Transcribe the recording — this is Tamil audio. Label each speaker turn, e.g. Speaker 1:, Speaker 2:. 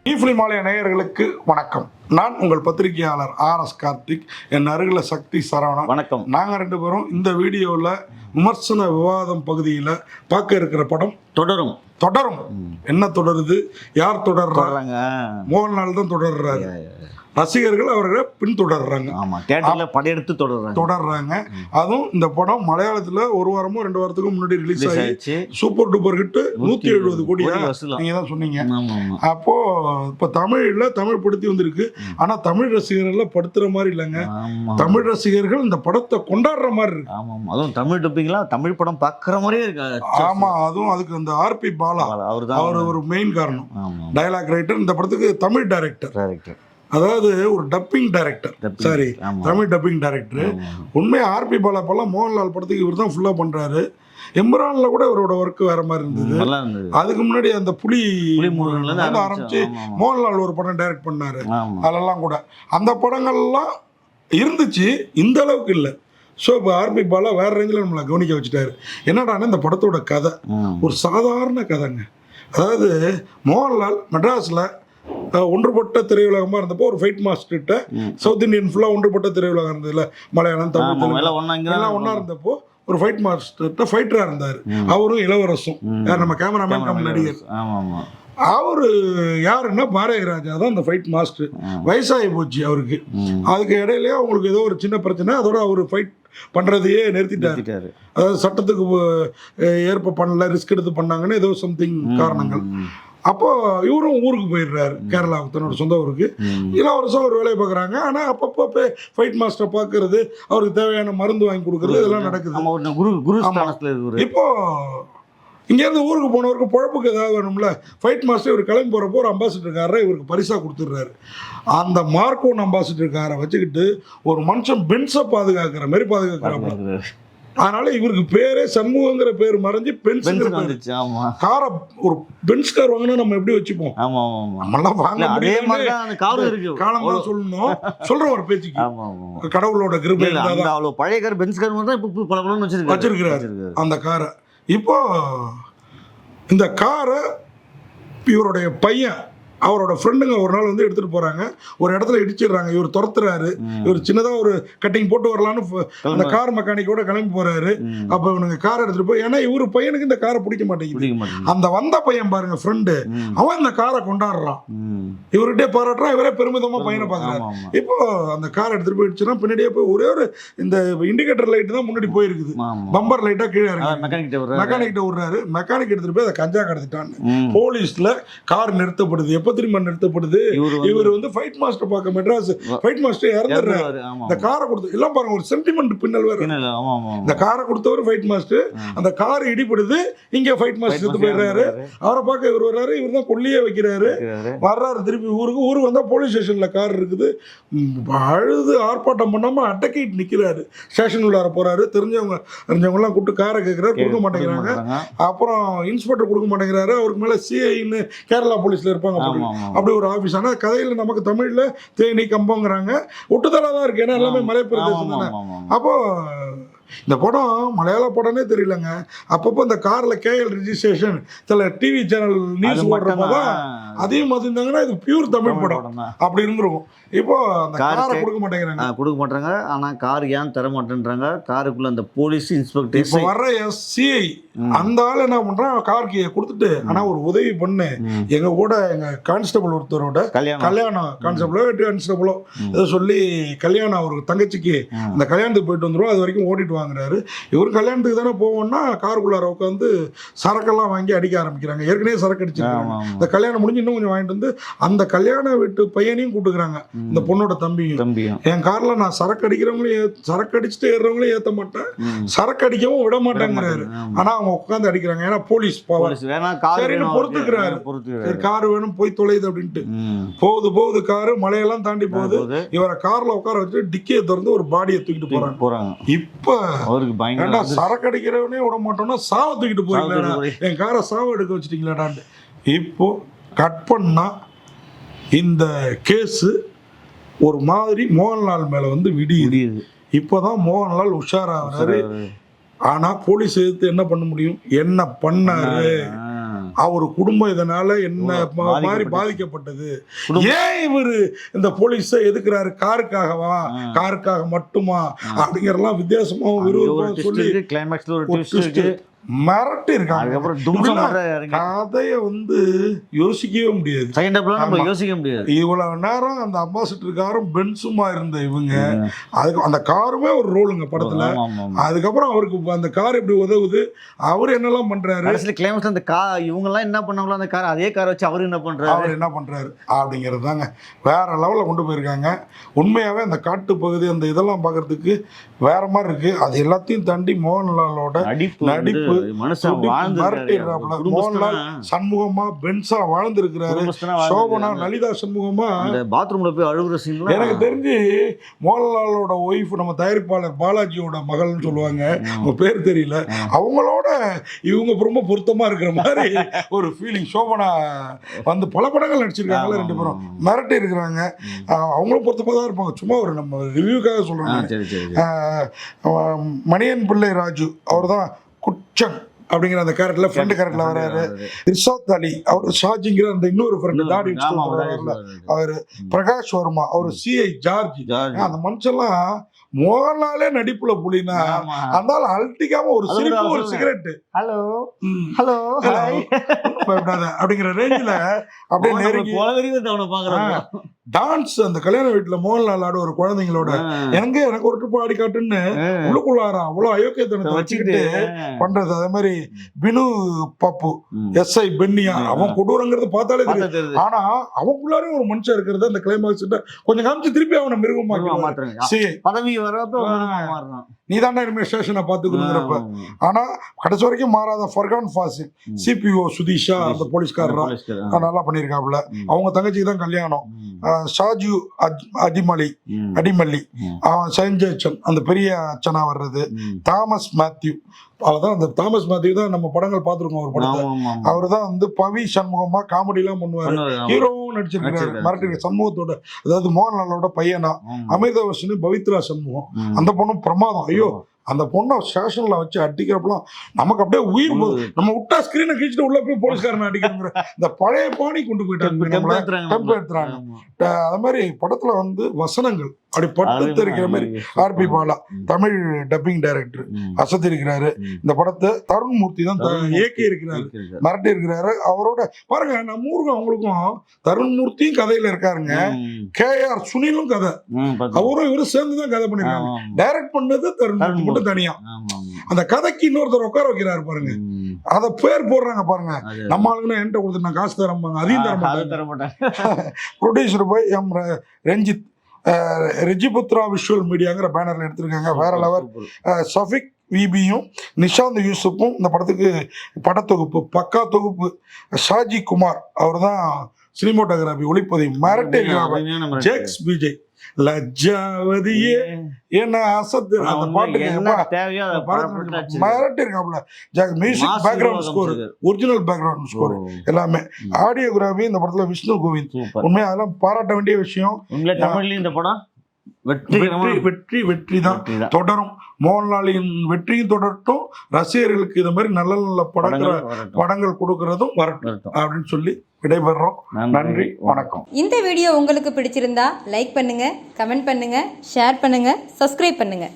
Speaker 1: ஈஃபிலிமாலய நேயர்களுக்கு வணக்கம். நான் உங்கள் பத்திரிகையாளர் RS கார்த்திக். என் அருகில் சக்தி சரவணன்.
Speaker 2: வணக்கம்.
Speaker 1: நாங்கள் ரெண்டு பேரும் இந்த வீடியோவில் விமர்சன விவாதம் பகுதியில் பார்க்க இருக்கிற படம் தொடரும். என்ன தொடருது, யார் தொடர்றாங்க? மோகன்லால் தான் தொடர்றாரு. ரசிகர்கள் அவர்களை பின்தொடர்றாங்க.
Speaker 2: படையெடுத்து
Speaker 1: தொடர்றாங்க. அதுவும் இந்த படம் மலையாளத்தில் ஒரு வாரமோ 2 வாரத்துக்கு முன்னாடி ரிலீஸ் ஆகி சூப்பர் டூப்பர் ஹிட் 170 கோடி நீங்க தான் சொன்னீங்க. அப்போ இப்போ தமிழ் படுத்தி வந்திருக்கு. ஆனா தமிழ் ரசிகர்கள் படுத்துற மாதிரி இல்லைங்க. தமிழ் ரசிகர்கள் இந்த படத்தை கொண்டாடுற மாதிரி இருக்கு.
Speaker 2: அதுவும் தமிழ் டப்பிங்லாம் தமிழ் படம் பார்க்குற மாதிரியே இருக்கு.
Speaker 1: ஆமா, அதுவும் அதுக்கு அந்த RP பாலா அவர் ஒரு மெயின் காரணம். டயலாக் ரைட்டர், இந்த படத்துக்கு தமிழ் டைரக்டர், அதாவது ஒரு dubbing director, Tamil dubbing director. உண்மையா RP பாலா படம் மோகன்லால் படத்துக்கு இவர் தான் ஃபுல்லா பண்றாரு. எம்பரான்ல கூட இவரோட ஒர்க் வேற மாதிரி இருந்தது. அதுக்கு முன்னாடி அந்த புலி ஆரம்பிச்சு மோகன்லால் ஒரு படம் டைரக்ட் பண்ணாரு. அதெல்லாம் கூட அந்த படங்கள்லாம் இருந்துச்சு, இந்த அளவுக்கு இல்லை. ஸோ இப்போ RP பாலா வேற ரேஞ்சில் நம்மளை கவனிக்க வச்சுட்டாரு. என்னடானா இந்த படத்தோட கதை ஒரு சாதாரண கதைங்க. அதாவது மோகன்லால் மெட்ராஸில் ஒன்றுபட்ட திரையுலகமாக இருந்தப்போ ஒரு ஃபைட் மாஸ்டர்கிட்ட, சவுத் இந்தியன் ஃபுல்லாக ஒன்றுபட்ட திரையுலகம் இருந்ததுல, மலையாளம் தமிழ் எல்லாம் ஒன்றா இருந்தப்போ ஒரு ஃபைட் மாஸ்டர்கிட்ட ஃபைட்டராக இருந்தார். அவரும் இளவரசும், யார் நம்ம கேமராமேன் கம் நடிகர். அவரு யாருன்னா பாரதிராஜா தான் அந்த ஃபைட் மாஸ்டர். வயசாகி போச்சு அவருக்கு. அதுக்கு இடையிலேயே அவங்களுக்கு ஏதோ ஒரு சின்ன பிரச்சனை, அதோட அவர் ஃபைட் பண்றதையே நிறுத்திட்டாரு. அதாவது சட்டத்துக்கு ஏற்ப பண்ணல, ரிஸ்க் எடுத்து பண்ணாங்கன்னு ஏதோ சம்திங் காரணங்கள். அப்போ இவரும் ஊருக்கு போயிடுறாரு, கேரளா தன்னோட சொந்த ஊருக்கு. இளவரசம் ஒரு வேலையை பார்க்குறாங்க. ஆனால் அப்பப்போ ஃபைட் மாஸ்டரை பார்க்கறது, அவருக்கு தேவையான மருந்து வாங்கி கொடுக்குறது, இதெல்லாம் நடக்குது. இப்போ இங்கேருந்து ஊருக்கு போனவருக்கு பொழப்புக்கு ஏதாவது வேணும்ல, ஃபைட் மாஸ்டர் இவர் கிளம்பி போகிறப்போ ஒரு அம்பாசிடர் காரை இவருக்கு பரிசாக கொடுத்துட்றாரு. அந்த மார்க் 1 அம்பாசிடர் காரை வச்சுக்கிட்டு ஒரு மனுஷன் பென்ஸை பாதுகாக்கிற மாதிரி பாதுகாக்கிறாங்க. அதனால இவருக்கு பேரே சண்முகங்கிற பேர் மறைஞ்சு பென்ஸுங்கிற பேர். காரை ஒரு பென்ஸ் கார் வாங்கினா நம்ம எப்படி வச்சுப்போம், நம்மளாம் வாங்க காலம் சொல்லணும். சொல்ற ஒரு பேச்சுக்கு கடவுளோட கிருபை
Speaker 2: பழைய கார் பென்ஸ் கார்
Speaker 1: வச்சிருக்கிறாரு அந்த காரை. இப்போ இந்த காரை இவருடைய பையன் அவரோட ஃப்ரெண்டுங்க ஒரு நாள் வந்து எடுத்துகிட்டு போகிறாங்க. ஒரு இடத்துல இடிச்சிடுறாங்க. இவர் துரத்துறாரு. இவர் சின்னதாக ஒரு கட்டிங் போட்டு வரலான்னு அந்த கார் மெக்கானிக்கோட கிளம்பி போகிறாரு. அப்போ இவனுங்க காரை எடுத்துகிட்டு போய், ஏன்னா இவர் பையனுக்கு இந்த காரை பிடிக்க மாட்டேங்குது. அந்த வந்த பையன் பாருங்க, ஃப்ரெண்டு, அவன் இந்த காரை கொண்டாடுறான். இவர்கிட்டே பாராட்டுறான். இவரே பெருமிதமாக பையனை பார்க்குறாரு. இப்போ அந்த காரை எடுத்துகிட்டு போயிடுச்சுன்னா பின்னாடியே போய் ஒரே ஒரு இந்த இண்டிகேட்டர் லைட்டு தான் முன்னாடி போயிருக்குது. பம்பர் லைட்டாக கீழே இருக்கு. மெக்கானிக்கிட்ட விடுறாரு. மெக்கானிக் எடுத்துகிட்டு போய் அதை கஞ்சா கடத்திட்டான்னு போலீஸில் கார் நிறுத்தப்படுது. திரும்ப நிறுத்தப்படுது. இவர் வந்து ஃபைட் மாஸ்டர் பார்க்க மெட்ராஸ் ஃபைட் மாஸ்டர் இறந்துடுறாரு. இந்த காரை கொடுத்து எல்லாம் பாருங்க, ஒரு சென்டிமெண்ட் பின்னல் வேற. இந்த காரை கொடுத்தவர் ஃபைட் மாஸ்டர், அந்த கார் இடிப்படுது. இங்க ஃபைட் மாஸ்டர் செத்து போயிடுறாரு. அவரை பார்க்க இவர் வர்றாரு. இவர் தான் கொல்லியே வைக்கிறாரு. வர்றாரு திருப்பி ஊருக்கு வந்தா போலீஸ் ஸ்டேஷன்ல கார் இருக்குது. அழுது ஆர்ப்பாட்டம் பண்ணாம அடக்கிட்டு நிக்கிறாரு. ஸ்டேஷன் உள்ளார போறாரு. தெரிஞ்சவங்க எல்லாம் கூப்பிட்டு காரை கேட்கிறாரு. கொடுக்க மாட்டேங்கிறாங்க. அப்புறம் இன்ஸ்பெக்டர் கொடுக்க மாட்டேங்கிறாரு. அவருக்கு மேல CIன்னு கேரளா போலீஸ்ல இருப்பாங்க. அப்படி ஒரு ஆபீஸ். ஆனா கதையில நமக்கு தமிழ்ல தேனி கம்பங்கிறாங்க. ஒட்டுதலா தான் இருக்கு. ஏன்னா எல்லாமே மலைப்பிரதேசம் தானே. அப்போ இந்த படம் மலையாள படம்னே தெரியலங்க. அப்பப்போ இந்த கார்ல KL ரெஜிஸ்ட்ரேஷன் சில டிவி சேனல் நியூஸ் போடுறப்பதான் அதையும் பார்த்துருந்தாங்கன்னா இது பியூர் தமிழ் படம் அப்படி இருந்துருக்கும். இப்போ அந்த காரை கொடுக்க மாட்டேங்கிறாங்க.
Speaker 2: ஆனா கார் ஏன் தர மாட்டேன்றாங்க? காருக்குள்ள அந்த போலீஸ் இன்ஸ்பெக்டர்
Speaker 1: இப்போ வர்ற CI அந்த ஆள் என்ன பண்றான், கார் கீயை கொடுத்துட்டு, ஆனா ஒரு உதவி பண்ணு, எங்க கூட எங்க கான்ஸ்டபிள் ஒருத்தரோட கல்யாணம், கான்ஸ்டபிளோ ஏதோ சொல்லி கல்யாணம், அவருக்கு தங்கச்சிக்கு அந்த கல்யாணத்துக்கு போயிட்டு வந்துடும். அது வரைக்கும் ஓடிட்டு வாங்குறாரு. இவர் கல்யாணத்துக்கு தானே போவோம்னா காருக்குள்ளார உட்காந்து சரக்கெல்லாம் வாங்கி அடிக்க ஆரம்பிக்கிறாங்க. ஏற்கனவே சரக்கு அடிச்சிருக்காங்க. இந்த கல்யாணம் முடிஞ்சு இன்னும் கொஞ்சம் வாங்கிட்டு வந்து அந்த கல்யாண வீட்டு பையனையும் கூப்பிட்டுக்கிறாங்க, இந்த பொண்ணோட தம்பியும். என் கார்ல நான் சரக்கு அடிக்கிறவங்களையும் சரக்கு அடிச்சுட்டு ஏறுறவங்களையும் ஏற்ற மாட்டேன், சரக்கு அடிக்கவும் விட மாட்டேங்கிறாரு. ஆனா அவங்க உட்காந்து அடிக்கிறாங்க. ஏன்னா போலீஸ் சரின்னு பொறுத்துக்கிறாரு. கார் வேணும் போய் தொலையுது அப்படின்ட்டு. போகுது காரு, மலையெல்லாம் தாண்டி போகுது. இவரை கார்ல உட்கார வச்சு டிக்கியை திறந்து ஒரு பாடியை தூக்கிட்டு போறாங்க. இப்ப சரக்கு அடிக்கிறவனே விட மாட்டோம்னா சாவ தூக்கிட்டு போறீங்களா, என் காரை சாவ எடுக்க வச்சுட்டீங்களாடான்னு. இப்போ கட் பண்ணா இந்த கேஸு ஒரு மாதிரி மோகன்லால் மேல வந்து விடியுது. இப்போதான் மோகன்லால் உஷாராகிறாரு. ஆனா போலீஸ் எதிர்த்து என்ன பண்ண முடியும், என்ன பண்ணாரு அவர் குடும்பம் இதனால என்ன மாதிரி பாதிக்கப்பட்டது, ஏன் இவர் இந்த போலீஸை எதுக்குறாரு, காருக்காக மட்டுமா அப்படிங்கறதெல்லாம் வித்தியாசமாவும் விறுவிறுப்பாகவும் சொல்லி மிரட்டி இருக்காங்க. கதைய வந்து யோசிக்கவே முடியாது,
Speaker 2: யோசிக்க முடியாது.
Speaker 1: இவ்வளவு நேரம் அந்த அம்பாசிடருக்காரும் பென்சுமா இருந்த இவங்க, அதுக்கு அந்த காருமே ஒரு ரோலுங்க படத்துல. அதுக்கப்புறம் அவருக்கு அந்த கார் எப்படி உதவுது, அவர் என்னெல்லாம் பண்றாரு,
Speaker 2: அந்த இவங்க எல்லாம் என்ன பண்ணாங்களோ அந்த கார், அதே காரை வச்சு அவர் என்ன பண்றாரு
Speaker 1: அப்படிங்கிறது தாங்க வேற லெவல்ல கொண்டு போயிருக்காங்க. உண்மையாவே அந்த காட்டு பகுதி அந்த இதெல்லாம் பாக்குறதுக்கு வேற மாதிரி இருக்கு. அது எல்லாத்தையும் தாண்டி மோகன்லாலோட நடிப்பு, மோகன்லால் சண்முகமா பென்ஸா வாழ்ந்திருக்கிறாரு, சோபனா லலிதா சண்முகமா
Speaker 2: பாத்ரூம்ல போய் அழுகுற சீன்.
Speaker 1: எனக்கு தெரிஞ்சு மோகன்லாலோட ஒய்ஃப் நம்ம தயாரிப்பாளர் பாலாஜியோட மகள்னு சொல்லுவாங்க, அவங்க பேர் தெரியல, அவங்களோட இவங்க ரொம்ப பொருத்தமா இருக்கிற மாதிரி ஒரு ஃபீலிங். சோபனா வந்து பல படங்கள் நடிச்சிருக்காங்க, ரெண்டு பேரும் மிரட்டி இருக்கிறாங்க, அவங்களும் பொருத்தமா தான் இருப்பாங்க. சும்மா ஒரு நம்ம ரிவ்யூக்காக சொல்றாங்க. மணியன் பிள்ளை ராஜு அவர் தான் குச்சன் அப்படிங்கிற அந்த கேரக்டர்ல ஃப்ரெண்ட் கேரக்டர்ல வராரு. இர்ஷாத் அலி அவர் ஷாஜிங்கிற அந்த இன்னொரு ஃப்ரெண்ட் தாடி அவரு. பிரகாஷ் வர்மா அவர் சிஐ ஜார்ஜ். அந்த மனுஷன்லாம் மோகன்லாலே நடிப்புல புலினா அந்த அல்டிக்காம ஒரு சிரிப்பு, ஒரு சிகரெட், ஹலோ ஹலோ அப்படிங்கிற ரேஞ்சில அப்படியே நெருங்கி டான்ஸ் அந்த கல்யாண வீட்டுல மோகன்லால் ஆட ஒரு குழந்தைங்களோட எனக்கு ஒரு ட்ரிப் ஆடி காட்டுன்னு உள்ளுக்குள்ளாரா அவ்வளவு அயோக்கியத்தனத்தை வச்சுக்கிட்டு பண்றது. அதே மாதிரி பினு பப்பு எஸ்ஐ பென்னியா அவன் கொடூரங்கிறது பார்த்தாலே தெரியும். ஆனா அவனுக்குள்ளாரே ஒரு மனுஷன் இருக்கிறது அந்த கிளைமாக்ஸ் கொஞ்சம் காமிச்சு திருப்பி அவனை மிருகமா
Speaker 2: பதவி
Speaker 1: நீ தானே இனிமே ஸ்டேஷனை பாத்துக்கிறப்ப. ஆனா கடைசி வரைக்கும் மாறாத ஃபர்கான் ஃபாசில், சிபிஓ சுதீஷா அந்த போலீஸ்காரரா நல்லா பண்ணிருக்காப்புல. அவங்க தங்கச்சிக்கு தான் கல்யாணம். ஷாஜு அடிமல்லி அவன் சஞ்சயச்சன் அந்த பெரிய அச்சனா வர்றது. தாமஸ் மேத்யூ அவதான், அந்த தாமஸ் மேத்யூ தான் நம்ம படங்கள் பார்த்துருக்கோம் ஒரு படத்தை. அவரு தான் வந்து பவி சண்முகமா காமெடி எல்லாம் பண்ணுவாரு, ஹீரோவும் நடிச்சிருக்காரு. மிரட்டி சண்முகத்தோட, அதாவது மோகன்லாலோட பையனா அமிர்தவர்ஷினி பவித்ரா சண்முகம். அந்த பொண்ணும் பிரமாதம். ஐயோ அந்த பொண்ணை ஸ்டேஷன்ல வச்சு அடிக்கிறப்பெல்லாம் நமக்கு அப்படியே உயிர் போகுது. நம்ம விட்டா ஸ்கிரீனை கிழிச்சிட்டு உள்ள போய் போலீஸ்காரன் அடிக்கிற இந்த பழைய பாணி கொண்டு போயிட்டாங்க. அது மாதிரி படத்துல வந்து வசனங்கள் அப்படி பட்டு தெரிக்கிற மாதிரி RP Bala Tamil dubbing director அசத்தி இருக்கிறாரு. இந்த படத்தை தருண்மூர்த்தி தான் இயக்கி இருக்கிறாரு, மிரட்டி இருக்கிறாரு. அவரோட பாருங்க நம்ம ஊருக்கு அவங்களுக்கும் தருண்மூர்த்தியும் கதையில இருக்காருங்க, KR சுனிலும் கதை, அவரும் இவரும் சேர்ந்துதான் கதை பண்ணிருக்காங்க. டைரக்ட் பண்ணது தருண்மூர்த்தி மட்டும் தனியா. அந்த கதைக்கு இன்னொருத்தர் உட்கார வைக்கிறாரு பாருங்க, அத பேர் போடுறாங்க பாருங்க. நம்ம ஆளுங்கன்னா என்கிட்ட கொடுத்து நான் காசு தரம்பாங்க, அதையும் தர மாட்டாங்க. Producer by M Ranjith, Regiputhra visual மீடியாங்கிற பேனர்ல எடுத்திருக்காங்க. வேற லெவல். சஃபிக் விபியும் நிஷாந்த் யூசுப்பும் இந்த படத்துக்கு படத்தொகுப்பு, பக்கா தொகுப்பு. ஷாஜி குமார் அவர் தான் சினிமோட்டோகிராபி, ஒளிப்பதிவு. மிரட்டி ஜெக்ஸ் விஜய் லஜ்ஜாவதியே என்ன அசத்து அந்த பாட்டுக்கு மிரட்டி இருக்காப்ல. Music background score, original background score எல்லாமே. ஆடியோகிராஃபி இந்த படத்துல விஷ்ணு கோவிந்த். உண்மையா அதெல்லாம் பாராட்ட வேண்டிய விஷயம்.
Speaker 2: இந்த படம்
Speaker 1: வெற்றி தான் தொடரும். மோகன்லாலின் வெற்றியும் தொடரட்டும், ரசிகர்களுக்கு இது மாதிரி நல்ல நல்ல படங்கள் கொடுக்கறதும் வரட்டும் அப்படின்னு சொல்லி விடைபெறுறோம். நன்றி, வணக்கம்.
Speaker 3: இந்த வீடியோ உங்களுக்கு பிடிச்சிருந்தா லைக் பண்ணுங்க, கமெண்ட் பண்ணுங்க, ஷேர் பண்ணுங்க, சப்ஸ்கிரைப் பண்ணுங்க.